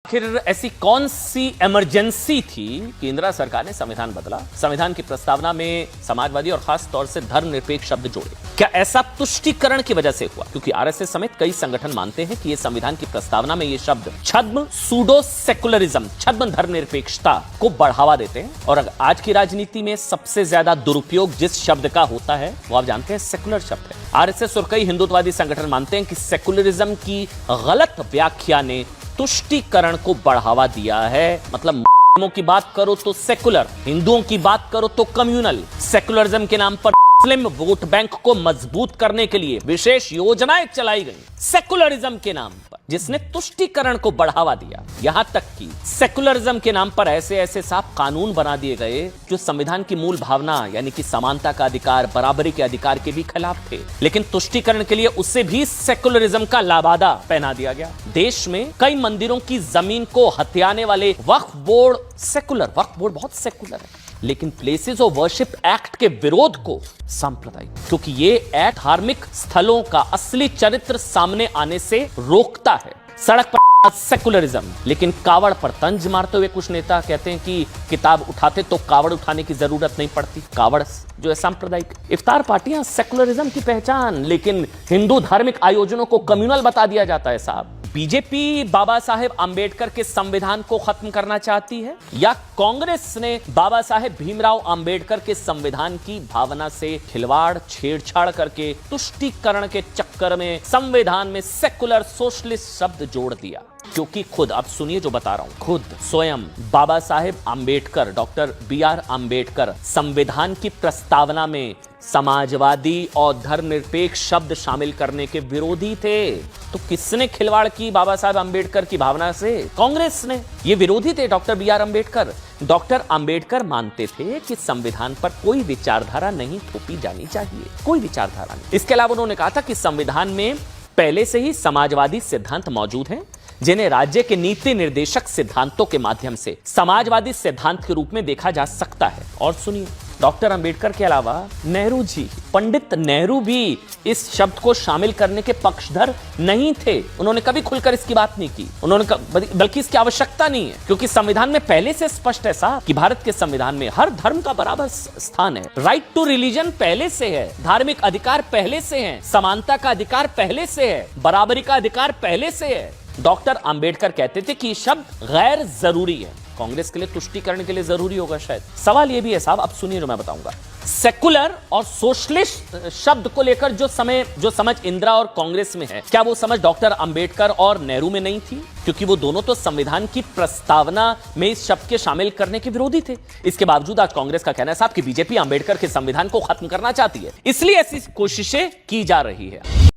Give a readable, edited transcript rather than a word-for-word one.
आखिर ऐसी कौन सी इमरजेंसी थी कि इंदिरा सरकार ने संविधान बदला, संविधान की प्रस्तावना में समाजवादी और खास तौर से धर्मनिरपेक्ष शब्द जोड़े? क्या ऐसा तुष्टीकरण की वजह से हुआ? क्योंकि आरएसएस समेत कई संगठन मानते हैं कि ये संविधान की प्रस्तावना में ये शब्द छद्म सूडो सेकुलरिज्म, छद्म धर्मनिरपेक्षता को बढ़ावा देते हैं। और आज की राजनीति में सबसे ज्यादा दुरुपयोग जिस शब्द का होता है वो आप जानते हैं, सेकुलर शब्द है। आरएसएस और कई हिंदुत्ववादी संगठन मानते हैं कि सेकुलरिज्म की गलत व्याख्या ने तुष्टीकरण को बढ़ावा दिया है। मतलब मुस्लिमों की बात करो तो सेकुलर, हिंदुओं की बात करो तो कम्युनल। सेकुलरिज्म के नाम पर मुस्लिम वोट बैंक को मजबूत करने के लिए विशेष योजनाएं चलाई गई सेकुलरिज्म के नाम पर, जिसने तुष्टीकरण को बढ़ावा दिया। यहां तक कि सेकुलरिज्म के नाम पर ऐसे ऐसे साफ कानून बना दिए गए जो संविधान की मूल भावना यानी कि समानता का अधिकार, बराबरी के अधिकार के भी खिलाफ थे। लेकिन तुष्टीकरण के लिए उससे भी सेकुलरिज्म का लाबादा पहना दिया गया। देश में कई मंदिरों की जमीन को हथियाने वाले वक्फ बोर्ड सेकुलर, वक्फ बोर्ड बहुत सेकुलर है, लेकिन प्लेसेस ऑफ वर्शिप एक्ट के विरोध को सांप्रदायिक, क्योंकि ये एक्ट धार्मिक स्थलों का असली चरित्र सामने आने से रोकता है। सड़क पर सेकुलरिज्म, लेकिन कावड़ पर तंज मारते हुए कुछ नेता कहते हैं कि किताब उठाते तो कावड़ उठाने की जरूरत नहीं पड़ती। कावड़ जो है सांप्रदायिक। इफ्तार पार्टियां सेकुलरिज्म की पहचान, लेकिन हिंदू धार्मिक आयोजनों को कम्युनल बता दिया जाता है। साहब, बीजेपी बाबा साहेब आंबेडकर के संविधान को खत्म करना चाहती है या कांग्रेस ने बाबा साहेब भीमराव आंबेडकर के संविधान की भावना से खिलवाड़, छेड़छाड़ करके तुष्टीकरण के चक्कर में संविधान में सेकुलर सोशलिस्ट शब्द जोड़ दिया? क्योंकि खुद, अब सुनिए जो बता रहा हूं, खुद स्वयं बाबा साहेब आंबेडकर, डॉक्टर बी.आर. आंबेडकर संविधान की प्रस्तावना में समाजवादी और धर्मनिरपेक्ष शब्द शामिल करने के विरोधी थे। तो किसने खिलवाड़ की बाबा साहेब आंबेडकर की भावना से? कांग्रेस ने। ये विरोधी थे doctor B R. Ambedkar. Doctor Ambedkar मानते थे कि संविधान पर कोई विचारधारा नहीं थोपी जानी चाहिए, कोई विचारधारा नहीं। इसके अलावा उन्होंने कहा था कि संविधान में पहले से ही समाजवादी सिद्धांत मौजूद हैं, जिन्हें राज्य के नीति निर्देशक सिद्धांतों के माध्यम से समाजवादी सिद्धांत के रूप में देखा जा सकता है। और सुनिए, डॉक्टर अंबेडकर के अलावा नेहरू जी, पंडित नेहरू भी इस शब्द को शामिल करने के पक्षधर नहीं थे। उन्होंने कभी खुलकर इसकी बात नहीं की, बल्कि इसकी आवश्यकता नहीं है, क्योंकि संविधान में पहले से स्पष्ट है साहब कि भारत के संविधान में हर धर्म का बराबर स्थान है। राइट टू रिलीजन पहले से है, धार्मिक अधिकार पहले से है, समानता का अधिकार पहले से है, बराबरी का अधिकार पहले से है। डॉक्टर अंबेडकर कहते थे कि ये शब्द गैर जरूरी है। कांग्रेस के लिए तुष्टीकरण के लिए जरूरी होगा शायद। सवाल ये भी है साहब, अब सुनिए जो मैं बताऊंगा। सेकुलर और सोशलिस्ट शब्द को लेकर जो समझ इंदिरा और कांग्रेस में है, क्या वो समझ डॉक्टर अंबेडकर और नेहरू में नहीं थी? क्योंकि वो दोनों तो संविधान की प्रस्तावना में इस शब्द के शामिल करने के विरोधी थे। इसके बावजूद आज कांग्रेस का कहना है साहब कि बीजेपी अंबेडकर के संविधान को खत्म करना चाहती है, इसलिए ऐसी कोशिशें की जा रही है।